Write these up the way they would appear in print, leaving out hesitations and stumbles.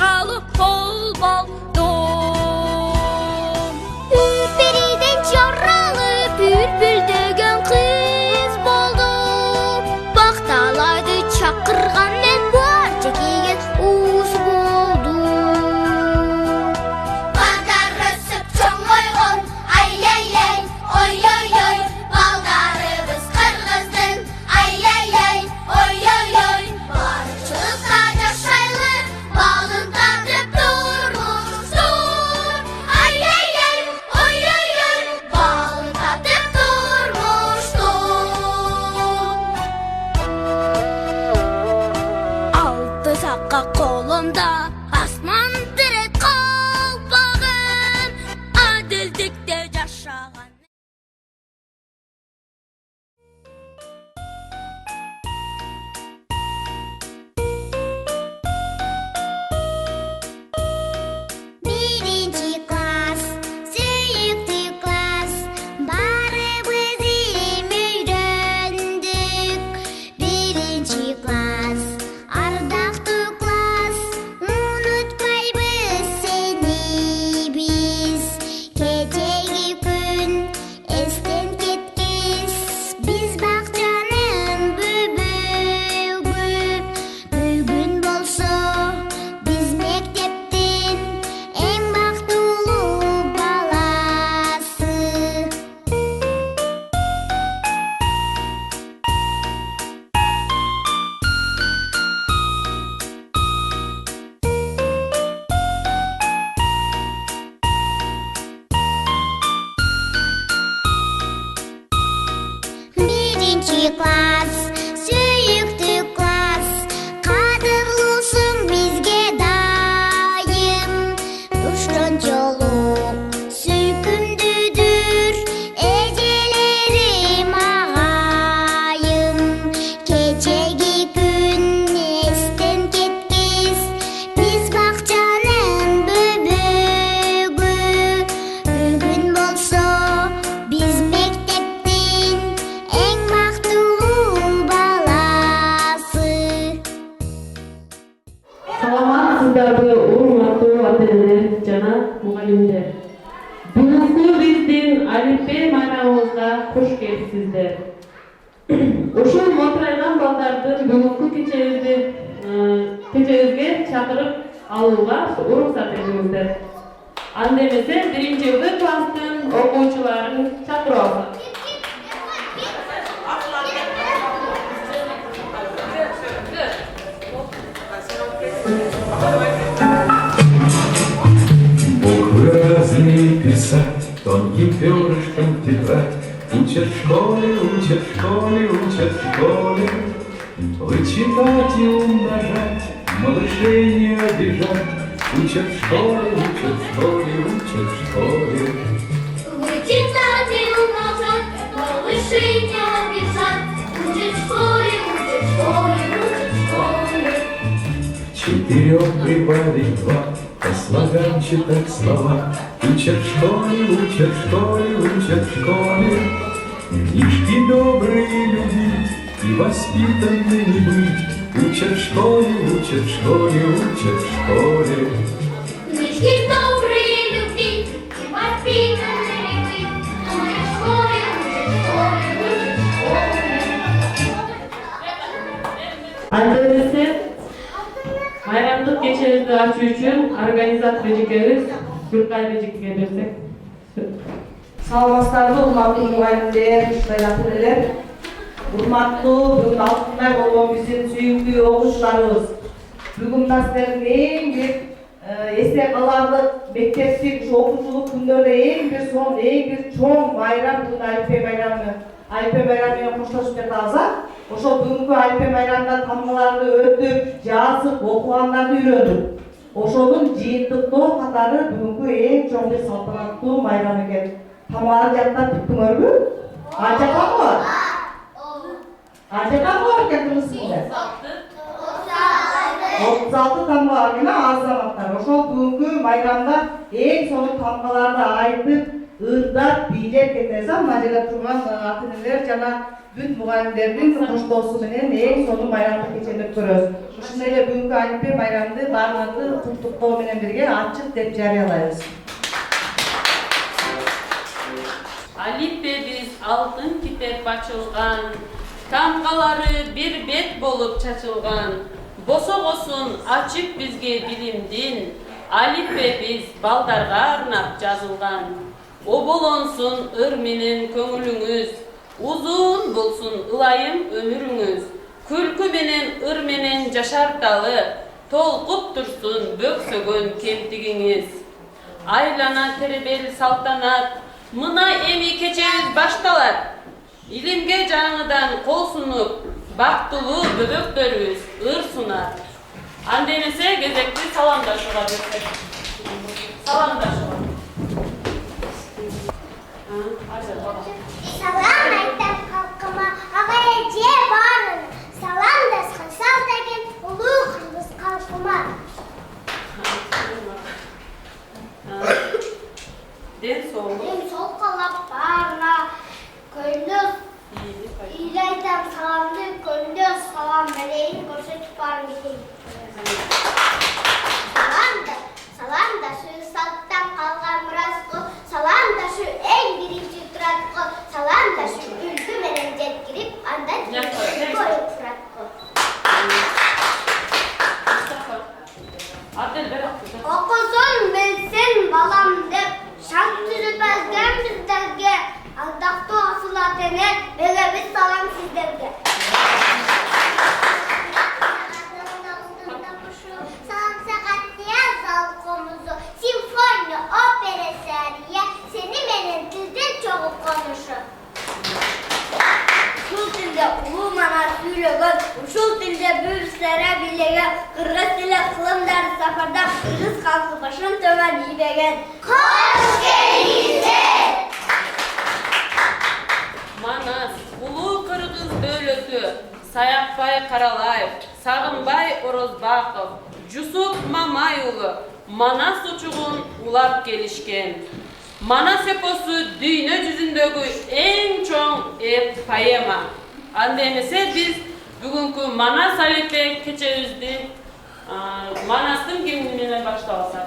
жаралы қол балдым. Үрпериден жаралы бүлбүлдеген қыз болдым. Бақталайды чақырған мен бар жекеген уыз болдым. Балдар өсіп чоң ойғын, ай-яй-яй, ой-ой-ой. Балдарыбыз қырғыздың, ай-яй-яй, ой-ой-ой. Баршылықта жашайлы, балын татып тұрмыштың. Ай-яй-яй, ой-ой-ой, балын татып тұрмыштың. Алты саққа қолымда асман тірет қалпағым, әділдікте жашаған. Birinci класс, сүйікті класс, барыбыз илим үйрөндүк. Birinci класс, ардақты класс, унутпайбыз сени биз. Кечеги күн эстен кеткис, биз бакчанын бөбөгү. Бүгүн болсо биз мектептин эң бактылуу баласы. Birinci класс, сүйікті класс, қадірлусың бізге дайым. Душрончолук сүйкімдүдүр, эжелерим ағайым. Кечеги күн эстен кеткис, биз бакчанын бөбөгү. Бүгүн болсо биз мектептин эң бактылуу баласы. Саламатсыздарбы, урматтуу ата-энелер жана мугалимдер. Бүгүнкү биздин Алиппе майрамыбызга куш келипсиздер. Ушул мотурайган балдардын бүгүнкү кечебизге чакырып алууга уруксат этиңиздер. Анда эмесе биринчи Б класстын окуучуларын чакырып алсак. Буквы разные писать, тонким перышком тетрадь. Учат в школе, учат в школе, учат в школе. Вычитать и умножать, малышей не обижать. Учат в школе, учат в школе, учат в школе. Вычитать и умножать, малышей не обижать. Учат в школе, учат в школе, учат в школе. Четырех прибавить два, по слогам читать слова. Учат в школе, учат в школе, учат в школе. Книжки добрые любить и воспитанными быть. Учат в школе, учат в школе, учат в школе. Книжки добрые любить и воспитанными быть. Учат в школе, учат в школе, учат в школе. Анда эмесе майрамдык кечебизди ачуу үчүн организатор эжекебиз Гүлкайыр эжекеге берсек. Саламатсыздарбы, урматтуу мугалимдер, ата-энелер. Урматтуу бүгүн алтындай болгон биздин сүйүктүү окуучуларыбыз. Бүгүн мына силердин эң бир эсте каларлык мектептик окуучулук күндөрдө эң бир чоң майрам бүгүн Алиппе майрамы. Алиппе майрамы менен коштошуп жатабыз. Ошол бүгүнкү Алиппе майрамда тамгаларды өтүп, жазып, окугандарды үйрөнүп. Ошонун жыйынтыктоо катары бүгүнкү эң чоң бир салтанаттуу майрам экен. Тамгаларды жаттап бүттүңөрбү? Ажакамбы? Ажакамбы экенсиңер? 36 тамга гана аз заматтар. Ошол бүгүнкү майрамда эң сонун тамгаларды айтып, ырдап бийлеп кетебиз. Мажыра турган ата-энелер жана бүт мугалимдердин коштоосу менен эң сонун майрамдык кечени өткөрөбүз. Ушундай эле бүгүнкү Алиппе майрамды баардыгы куттуктоо менен бирге ачык деп жарыялайбыз. Алиппе биз алтын китеп ачылган, тамгалары бир бет болуп чачылган, босогосун ачык бизге билимдин, Алиппе биз балдарга арнап жазылган. Оболонсун ыр менен көңүлүңүз, узун болсун ылайым өмүрүңүз, күлкү менен ыр менен жашарталы, толкуп турсун бөксөгөн кемтигиңиз. Айлана тербел салтанат, мына эми кечебиз башталат. Илимге жаңыдан кол сунуп, бактылуу бөбөктөрүбүз ыр сунат. Анда эмесе кезекти саламдашууга берсек. Саламдашууга. Салам айтам халкыма, ага эже барын. Саламдашкан сал деген улуу кыргыз халкыма. Ден соолук. Ден соолук каалап баарына көндө ийли айтам саламды, көндө салам берейин көрсөтүп баарым. Саламдашы салттан калган мураско, саламдашы эң биринчи туратко, саламдашы үлгү менен жеткирип, андан кийин коюп туратко. Окусун билсин балам деп, шаң түзүп азган биздерге, алдактуу асыл ата-эне, мегебиз салам сиздерге. Симфония, опера, серия, seni menen tilden çoğu konuşur. Uşul tilde ulu mana söylegen, uşul tilde büyüklere bilegen, kırgız tili kılımları safarda kırgız halkı başın tömen yibegen. Hoş geldinizler! Manas, ulu kırgız dövlötü, Sayakbay Karalayev, Sağınbay Orozbakov, Jusuf Mamayulu, Manas uçuğun ulap gelişken. Manas eposu dünya yüzündeki en çok poema. Anda emese biz bugünkü Manas Alippe keçebizdi. Manas'ın kimliğine başlasak.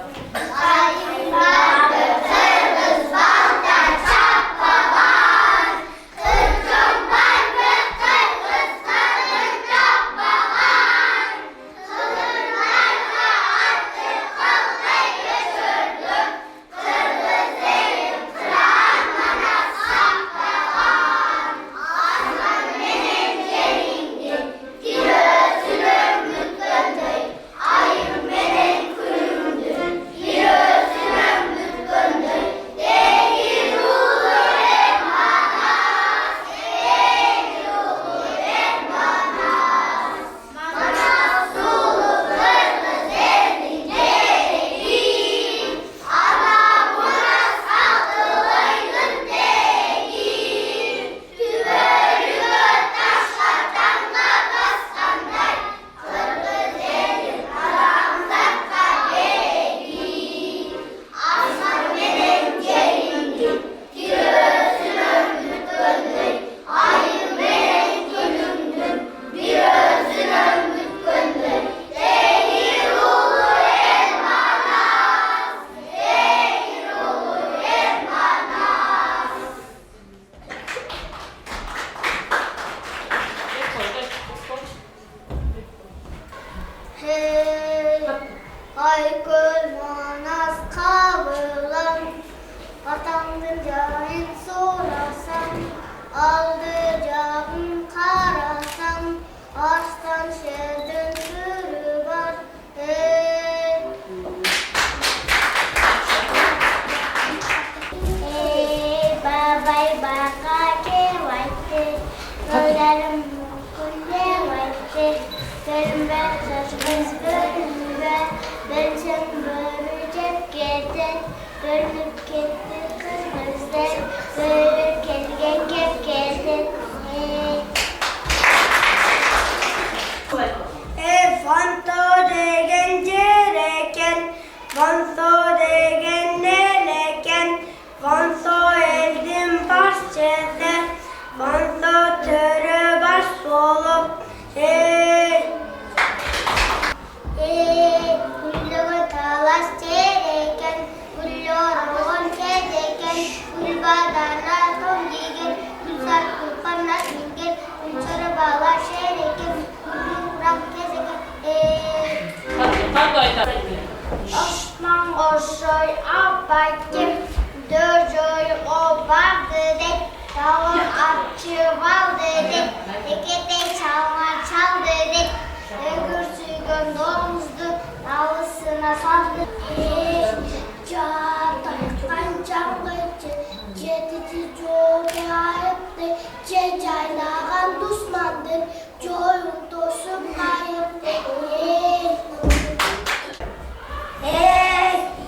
Vanso degen neleken, vanso Kaldı ayta. Osman Koşoy Abbacım Dörcoy o vardı dek Tavuk atçı vardı dek Tekete çalma çaldı dek Ögürsügün domuzdu Navısına saldı Çağataykan çangıcı Cedici çoğu ayıptı Çecaylağın düşmandır Çoğun dostum kayıptı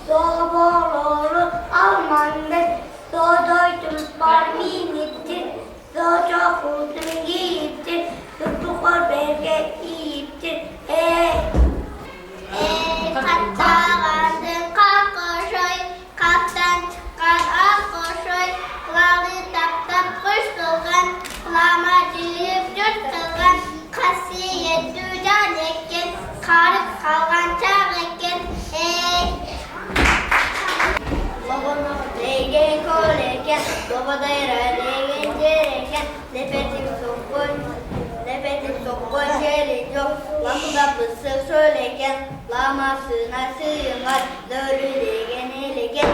Doğru almandır Doğdoydum barminittir Doğca kurdum giyiptir Tuttuklar belge iyiptir Kattağandın kalkoşoy Kaptan çıkan akkoşoy Kulağı taptan kuştulgan Kulağıma cüyüp cürtülgan Kasiyet dücan ekken Karıp kalgan çağ ekken Babana degen koleken, babada yara degen cereken, nepetim sokkun geliyor, lafıda pısık söyleken, lamasına sığmaz, dölü degen eleken,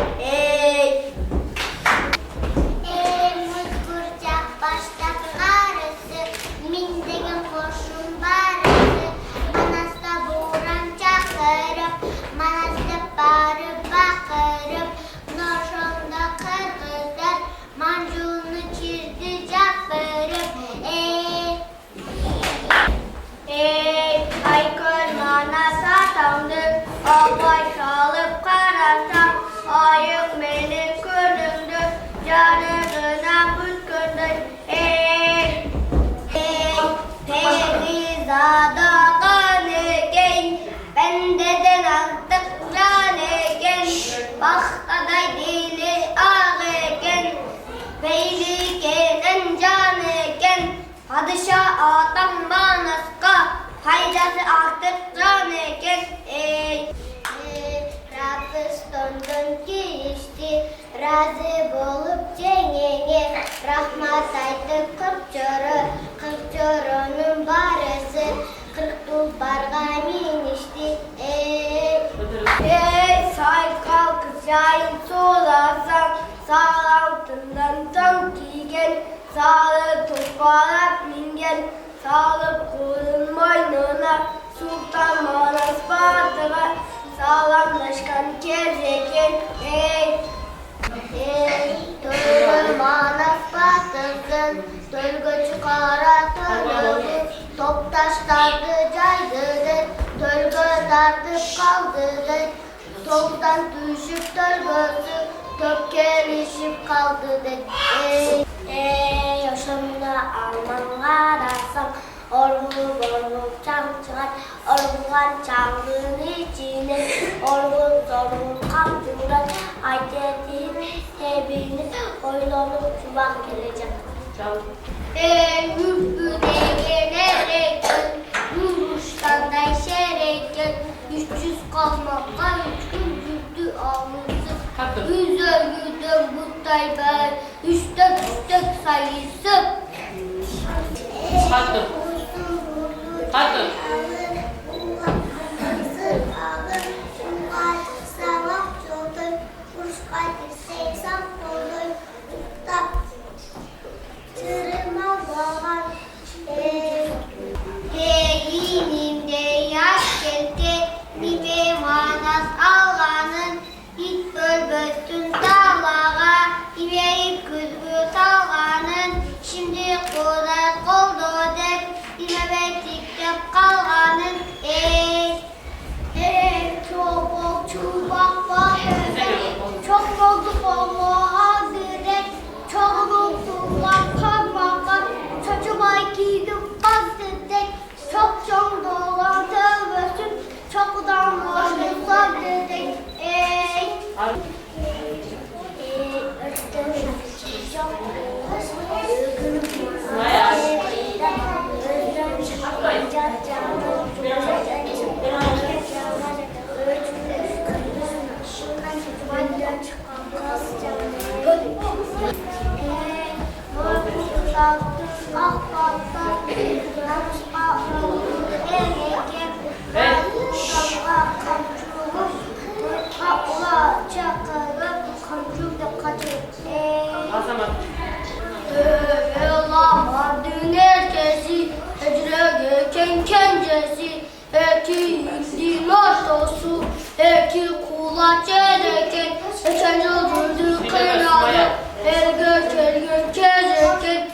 Mutkurcak başladı karısı, min degen koşun barısı, manasta buğran çakırıp, manasta barı bakırıp, Noşonda kırgızlar mancunu çizdi capırıp Ay kırmana satandır Abay çalıp kararsan Ayık benim kırımdır Canına büskündür Perizada kanıken Bendeden artık canıken Baktaday dili ağıken Beyliyken canıken Padişah atam banaska Faydası artık canıken Rabbiston'dan geçti Razı bolup cengenge Rahmat aydı kırk çorunun barısı Kırk tulbarga minişti Say kalkıp yayın soğularsan Sağ altından tam giygen Sağlı toparlak mingen Sağlık kulun boynuna Sultan Manas batığa Sağlamlaşkan kezeken Dölgü Manas batılsın Dölgü çıkara tanıdı Top taşlardı caydıdır Dölgü tartıp kaldırır Toptan düşüp dölgüsü Top gelişip kaldıdır Yaşamda alman arasam Orgun çam çıkar Orgun çamlığın içine Orgun sorgun kaptılar Aydetin tebini Oylanıp çubak gelecek Müfbüde Yumuştan da şereken 300 kalmakta 3 gün güldü ağzı Yüze güldü bu tayber 3-4 sayısı Hattım. Hattım. Şimdi kolay oldu dek, yine bektikte kalgan Erkin kencesi, erkin ortosu, erkin kulaç ederken, geçen yıldızı kınadı, her göç gezerken,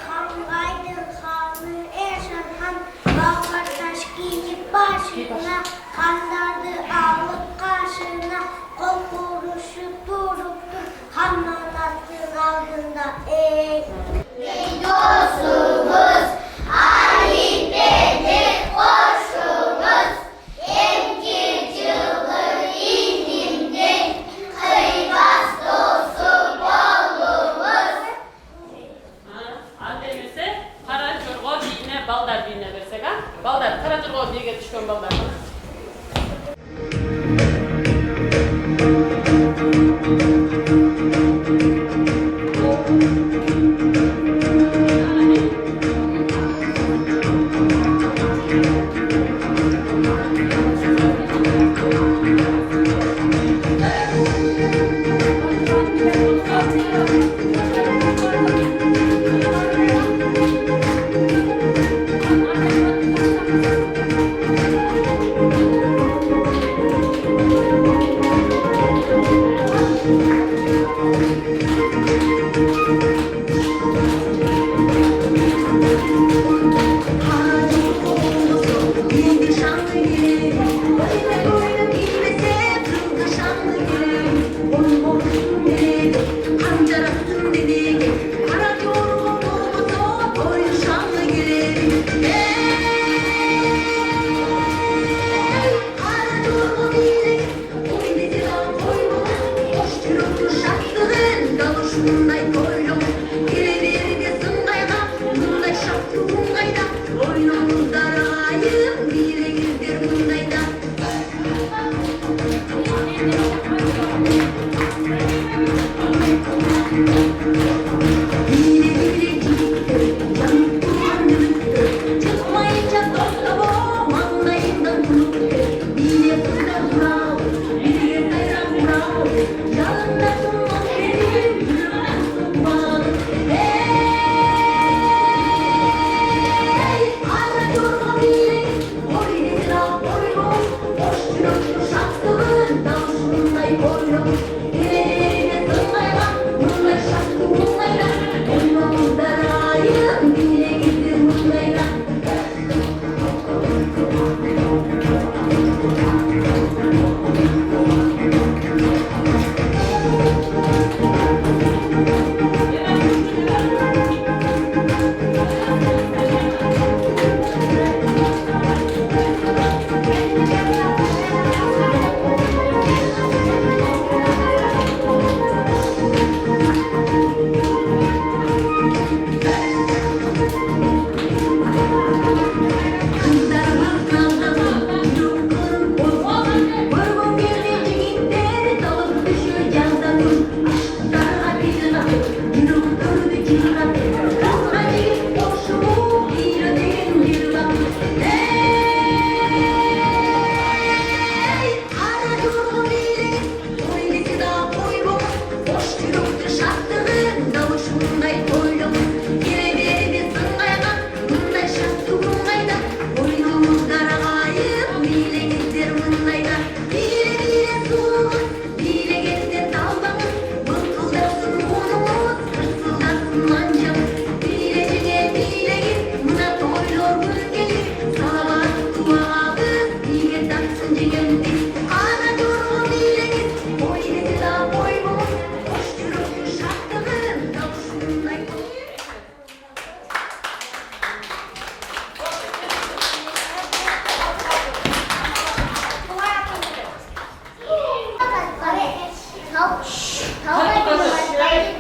Hangaydın hanı Erşan Han, balkar taş giyip başına, kandardı alıp karşına, kol kuruşup duruptur, Hammanat'ın aldığında ey. dostumuz, Alippe'dir koşumuz, emkircılığı indimdir, kıybas dostu bolluğumuz. Andemese Kara Jorgo biyine Baldar biyine versek ha? Baldar, Kara Jorgo biyiga düşkön Baldar.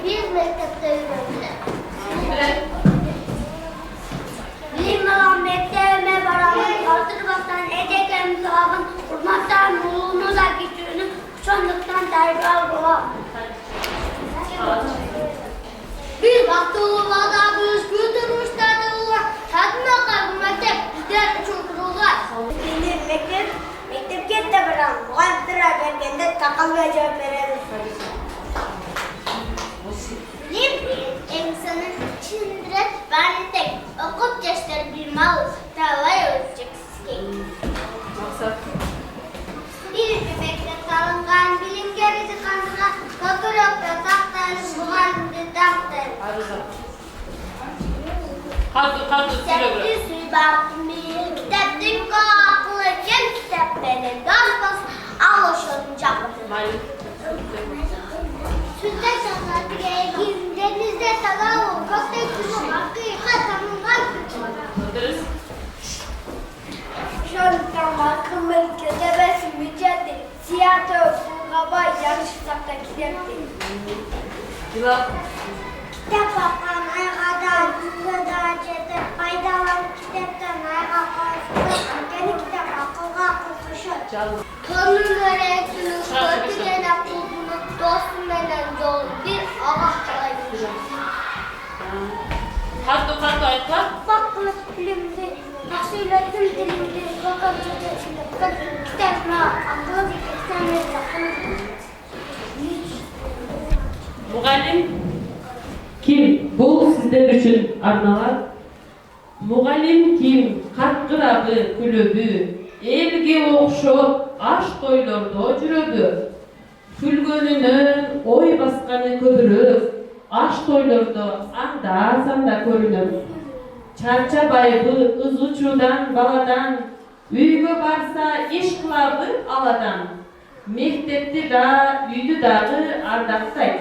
Biz mektepte öğrendik. Bilim alan mektebime varanın kaldırmaktan, edeken müsabın, kurmaktan, muğluğunu da gücünü, kuşandıktan terbiye algıla. Bir baktığımda biz güldürmüşlerdi ular. Tatmin akar bu mektep, bizler için kurullar. Benim mektep kette varan, muhaliflere vergende takalmaya cevap verelim. Bilim insanın içinde bari tek okup yaşlar bilmez, talay ölçeksizlik. Bir bebekte kalıngan bilim gerisi kandıga, kakırokta taktaylı muhalinde taktaylı. Kaldı, Septi suyu baktım bir kitaptın kakılı ken kitap benim gazbaz ağlaşıyordum çapı. Sütte sanatı gergin denizde talavul kökte kuşum hakkı tanımdan küçük. Şontan hakkım ülkede besin mücadele siyah bulgaba yarıştakta kitaptı. Kitap bakan ayağadan kadar çete faydalan kitaptan ayağa koysun. Kendi kitap akılga akıl kuşun. Kanun öğretinin kötüden aklını dostum benden yol bir Allah kalaymış. Kaldı ayıkla. Bakma filmde, söyledim dilimde, bakalım çocuğunda, kitapla akıllı dikkatle takılır. Muğallim kim? Bu sizler üçün arnalar. Muğallim kim? Katkırabı, külöbü, elge okşop, aş toylarda жүрöbü. Külgönünün oy baskanı köpürüp, aş toylarda anda-sanda körünüp. Çarça baybı, ız uçudan, baladan, üyge barsa iş kılabı aladan. Mektepti da, üydü dağı ardaktaydı.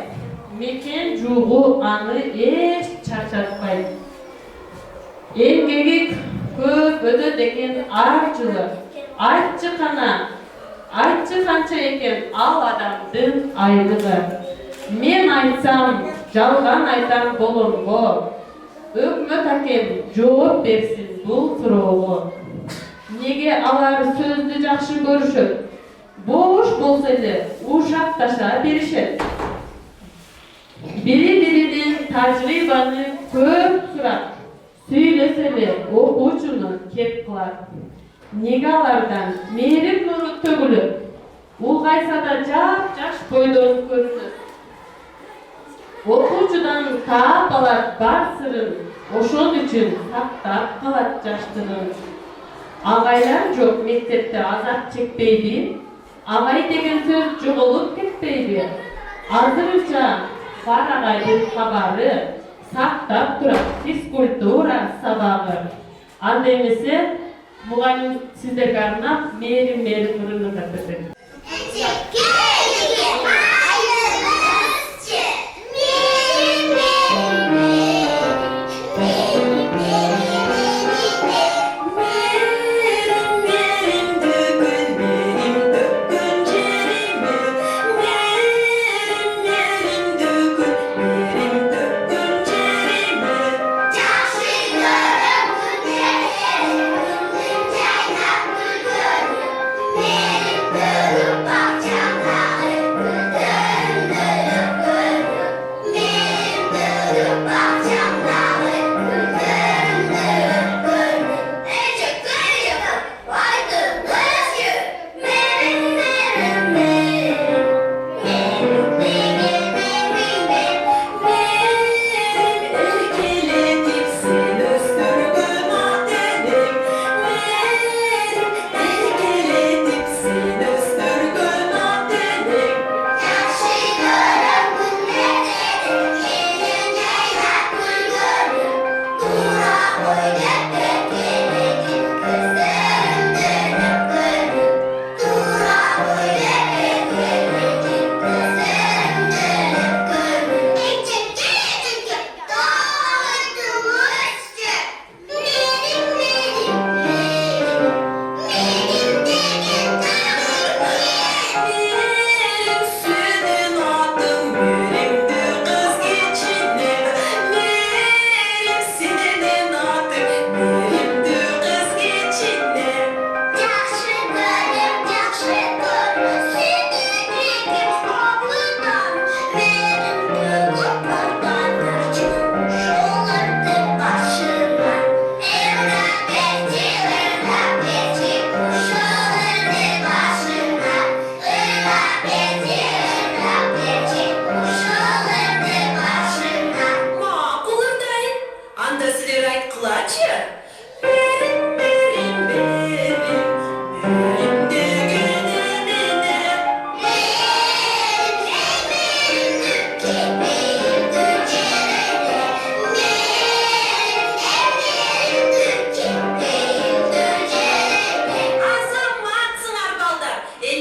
Meken juğu anı eş çarçatpaydı. Engegi köp ödö deken arçılı, aytçı kança eken al adamdın aylığı. Men aytsam, жалган айтам болонго. Өкмөт акем жооп берсин бул суроого. Неге алар сөздү жакшы көрүшөт? Бош болсо эле ушакташа беришет. Бири-биринин тажрыйбаны көп сурап, сүйлөсө эле окуучуну кеп кылат. Неге алардан мээрим нуру төгүлүп, улгайса да жап-жаш бойдон көрүнөт. Окуучудан таап алат бар сырын, ошон үчүн сактап калат жаштыгын. Агайлар жок мектепте азап чекпейби, агай деген сөз жоголуп кетпейби. Азырынча бар агайдын кабары, сактап турат физкультура сабагы. Анда эмесе мугалим сиздерге арнап мээрим мурунун берет.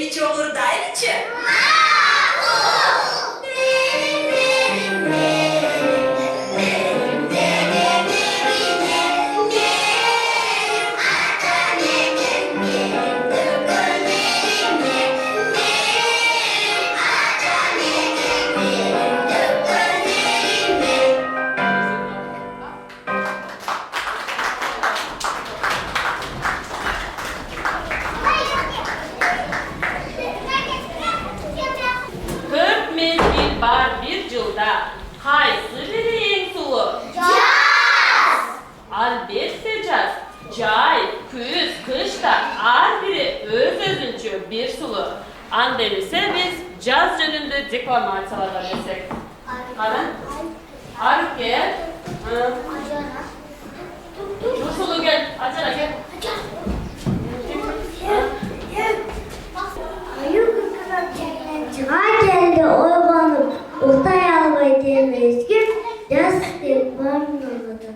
Эми чоңурдайлычы? Kaysı biri en sulu? Caz! Albatta caz. Cay, küz, kışta ar biri öz özünçü bir sulu. Andemese biz caz yönünde deklamasiyalar desek. Karın? Arif gel. Şu sulu gel. Açara gel. Çığa geldi obanıp Ultay albay demeyiz ki Destek var mı olmadı?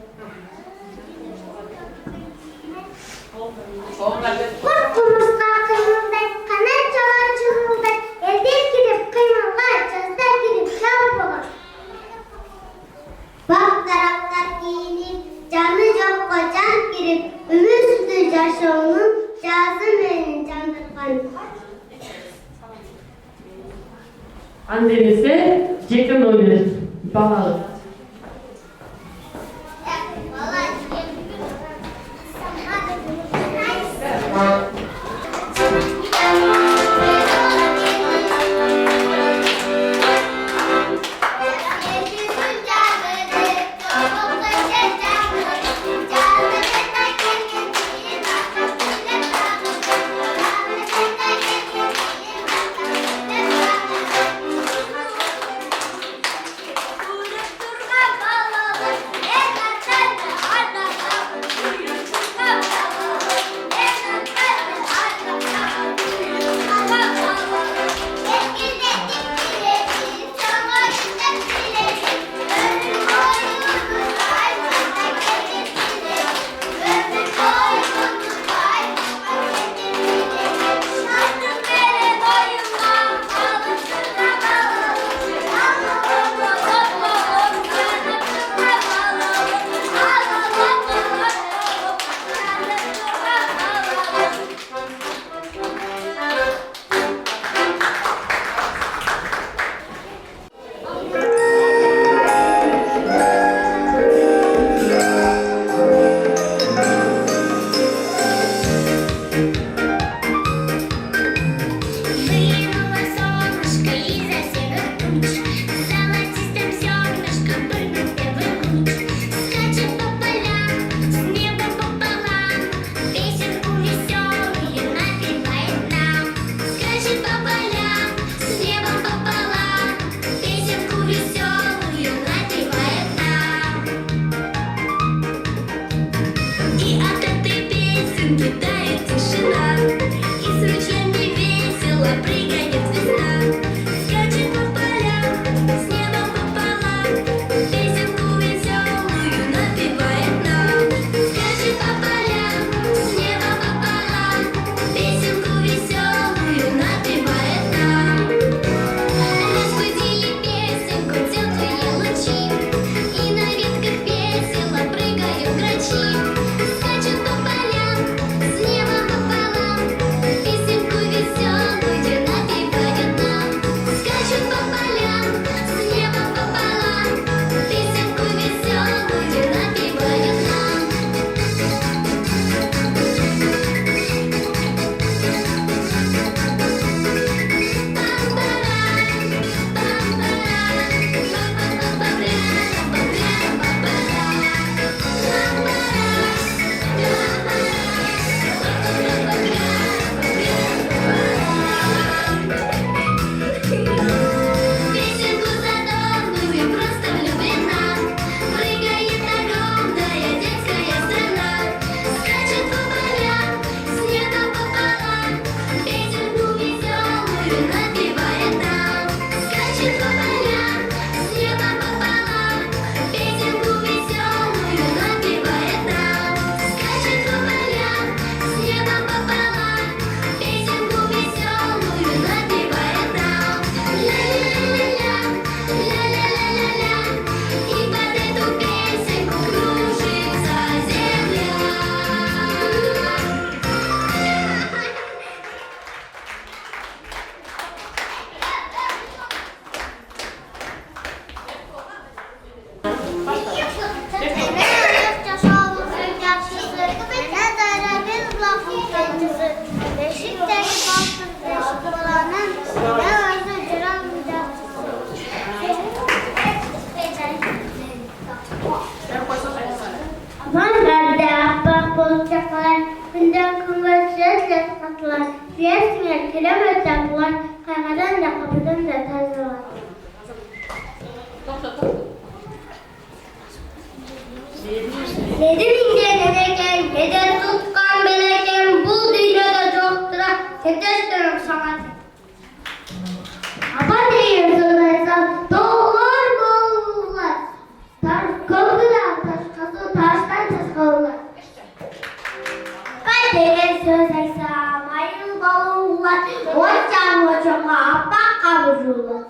Kurtkumuz kalkımızda Kanat çalar çığımızda Elden gidip kıymalar Cazda gidip çal olur. Bak taraftar giyinip Canı yok kocan girip Ümüsüdür yaşamının Cazı benim candırgan. Andemese Jack'ın oyunu. Bakalım. саламаттылар. Сүйесіңер, керемет табылар, қайғадан да қапыдан да тазалар. Nedim incelenen, neden tutkan beleken, bu dünyada çoktura, teteşlerim sanat. Ama neyin söylersem, doğrular boğulurlar. Korkudan taşkası, taştan taşkılırlar. Neyin söylersem, ayıl boğulurlar. Oçan oçama, apak kavucurlar.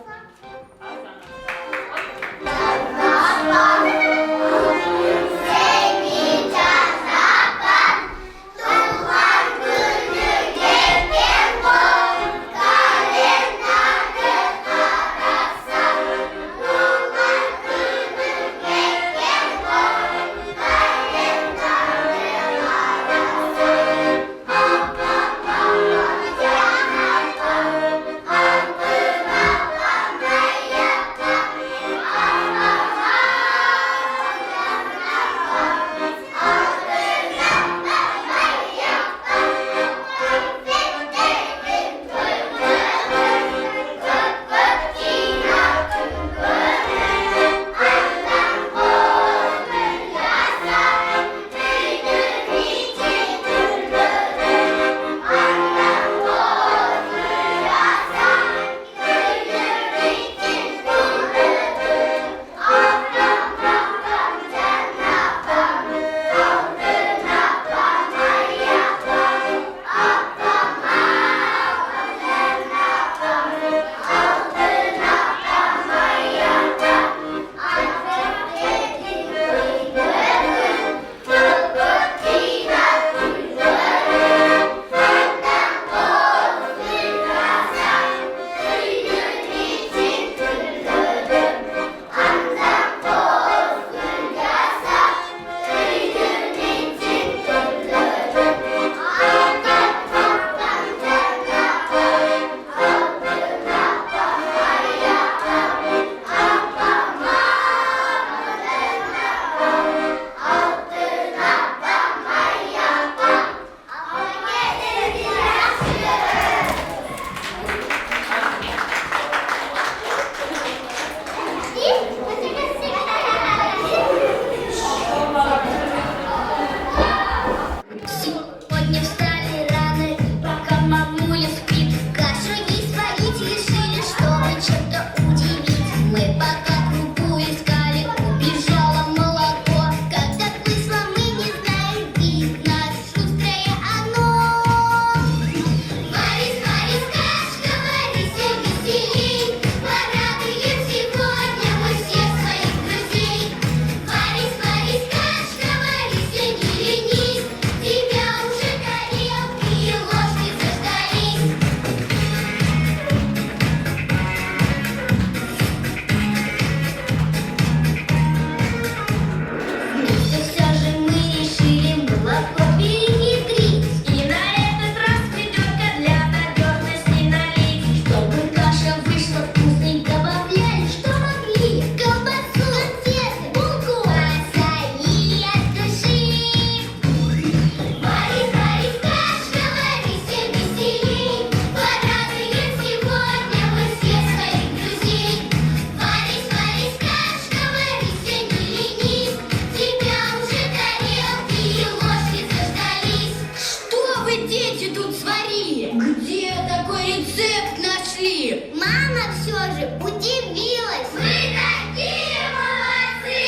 Мама все же удивилась. Мы такие молодцы!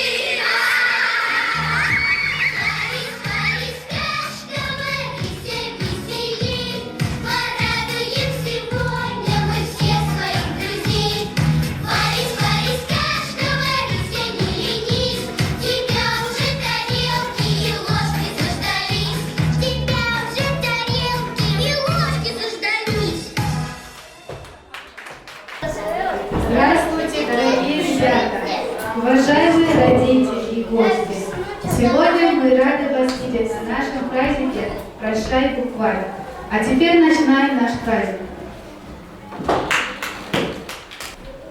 Борис, Борис, кашка, Борися, веселей. Порадуем сегодня мы все своих друзей. Борис, Борис, кашка, Борися, не ленись. Тебя уже тарелки и ложки заждались. Тебя уже тарелки и ложки заждались. Здравствуйте, дорогие ребята, уважаемые родители и гости! Сегодня мы рады вас видеть на нашем празднике «Прощай, букварь». А теперь начинаем наш праздник.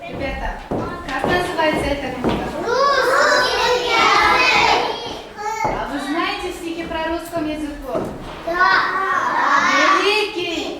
Ребята, как называется эта книга? А вы знаете стихи про русском языке? Да. Великий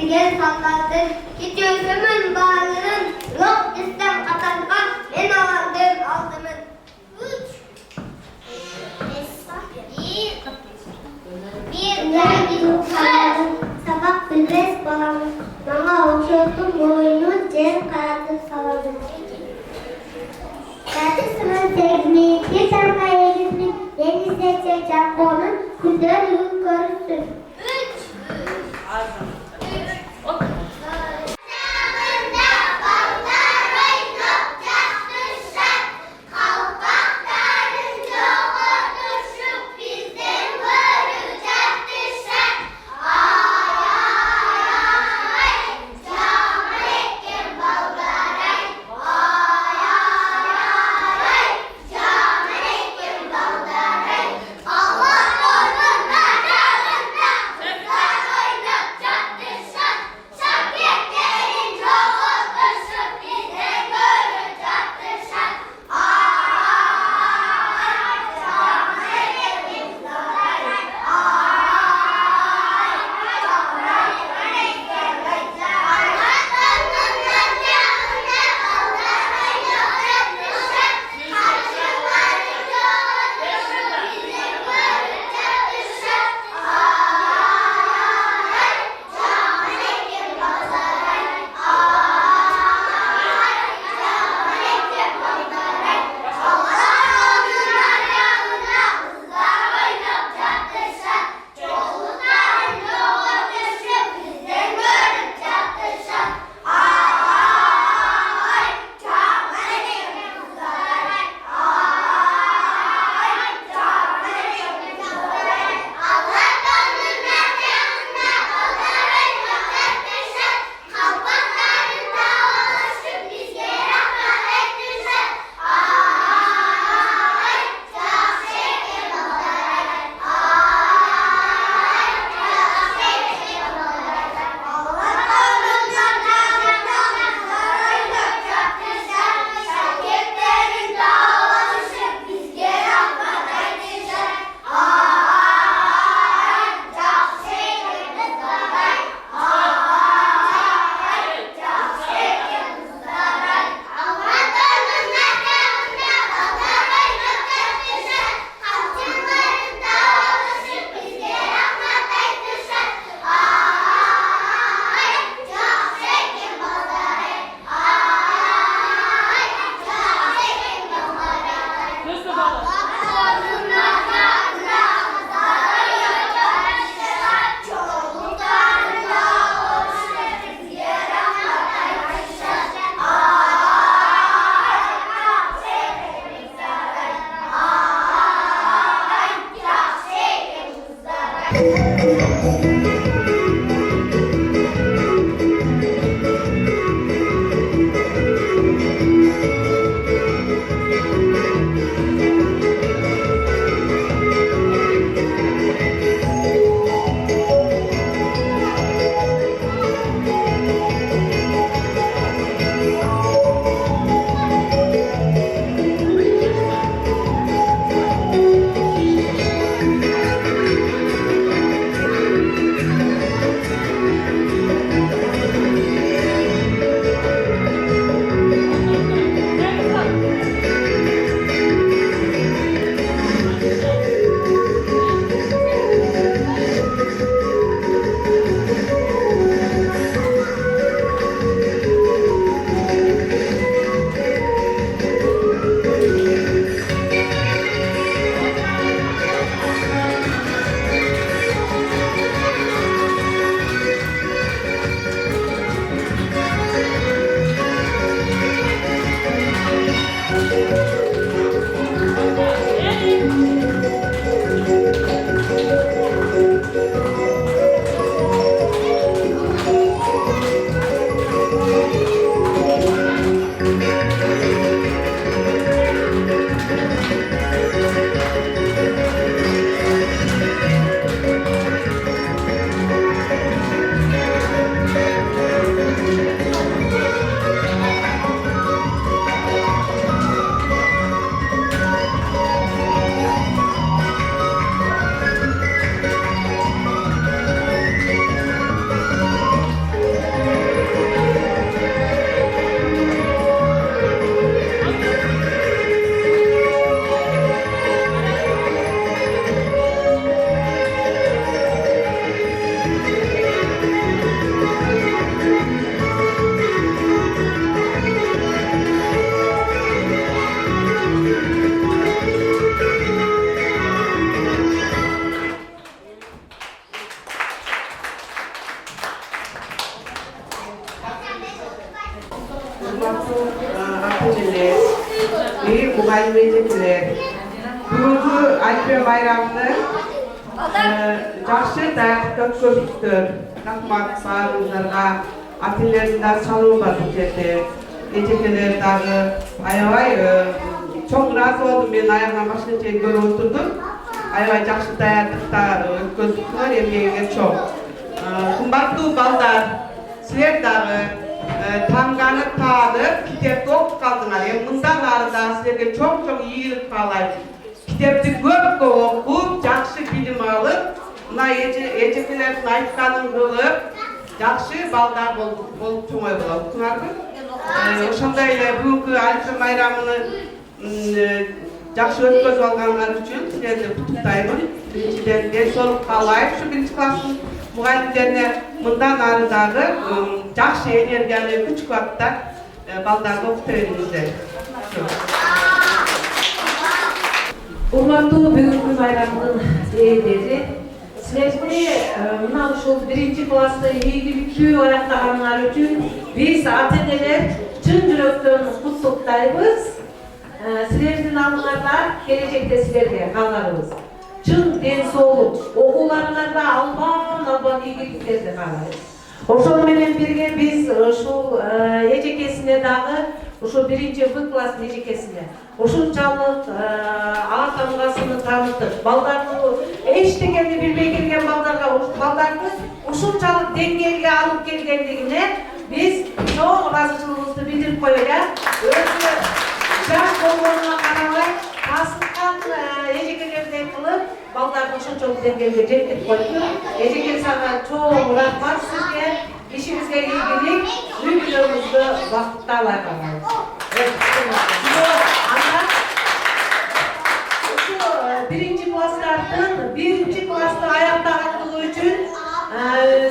Bilgen salladın, git gözümün bağlının, yok istem katangan, ben alandım aldımın. Bir sabah bilmez balamın, bana okşuyordum boynu, cem karadı saladım. Kardeşimin sevgimi, bir sarmaya gizmi, denizde çekecek onun, güzel yük görürsün. айылы эжекелер. Бүгүнкү Алиппе майрамыны жакшы даярдыкка өткөрүптүр. Рахмат баарыңыздарга. Ата-энелердин дагы салуу бар бул жерде. Эжекелер дагы аябай чоң ыраазы болдум. Мен аягынан башына чейин көрүп отурдум. Аябай жакшы даярдыкта өткөздүңөр, эмгегиңер чоң. Кымбаттуу балдар, силер дагы таңганып таанып китепти окуп калдыңар. Мындан ары дагы силерге чоң ийгилик каалайм. Китепти көп окуп, жакшы билим алып, мына эжекелердин айтканын кылып, жакшы балдар болуп чоңой болот. Уктуңарбы? Ошондой эле бүгүнкү Алиппе майрамыны жакшы өткөзүп алганыңар үчүн силерди куттуктаймын. Биринчиден ден соолук каалайм ушу 1-класстын мугалимдерине. Мындан ары дагы жакшы энергиялы күч-кубатта балдарды окута бериңиздер. Урматтуу бүгүнкү майрамдын ээлери, силерди мына ушул 1-классты ийгиликтүү аяктаганыңар үчүн биз ата-энелер чын жүрөктөн куттуктайбыз. Силердин алдыңарда келечекте силерге кааларыбыз. Чын ден соолук, окууларыңарда албан ийгиликтерди каалайбыз. Ошол менен бирге биз ушул эжекесине дагы, ушул 1-класстын эжекесине ушунчалык ар тамгасыны таныттык. Балдарды эчтекени билбей келген балдарды ушунчалык деңгээлге алып келгендигине биз чоң ыраазычылыгыбызды билдирип коелу. Өзү жаш болгонуна карабай, тасыккан эжекелердей кылып, балдарды ушунчалык деңгээлге жеткирип койду. Эжеке сага чоң рахмат сизге. İşimizge ilgili ülkemizde vakıttalar kalmayız. Şu 1-klasta ayakta kaldığı için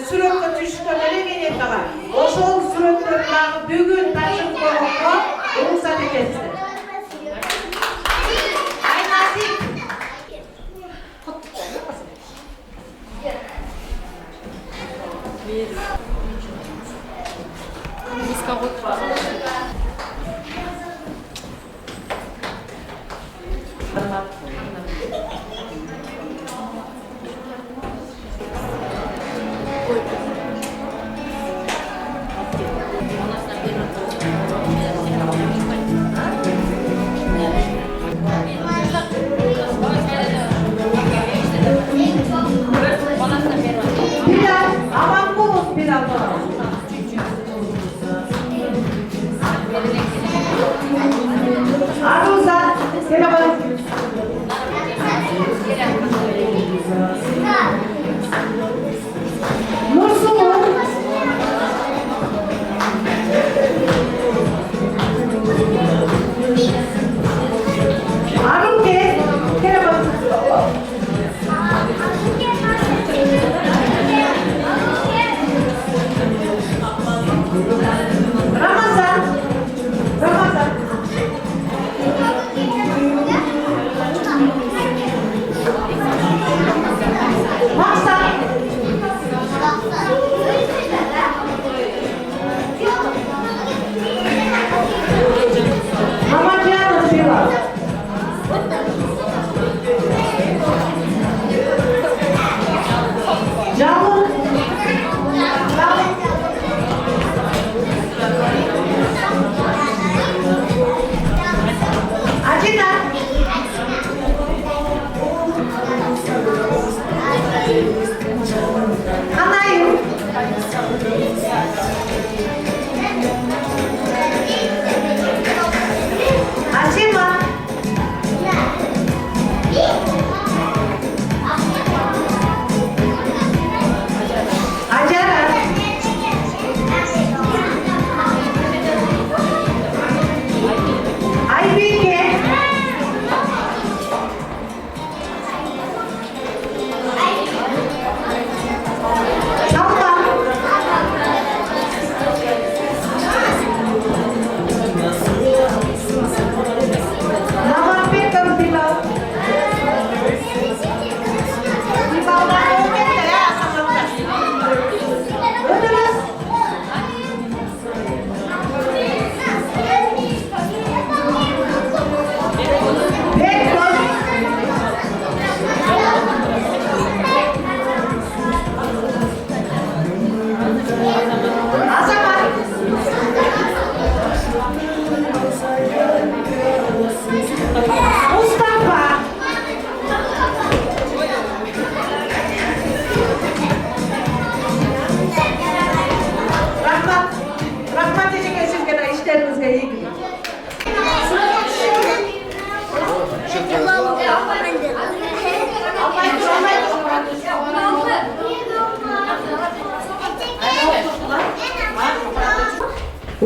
sürekli düşüşlere gerek var. O şol sürekli bugün taşıp koymakla ruhsat edilsin. Ay nasip.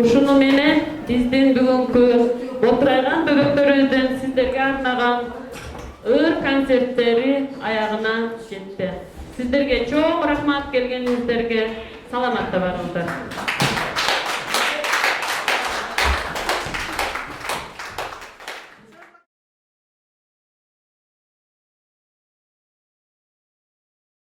Ушуну менен биздин бүгүнкү отурайган бөбөктөрүбүздөн сиздерге арнаган ыр концерттери аягына жетти. Сиздерге чоң рахмат, келгениңиздерге саламатта барыңыздар.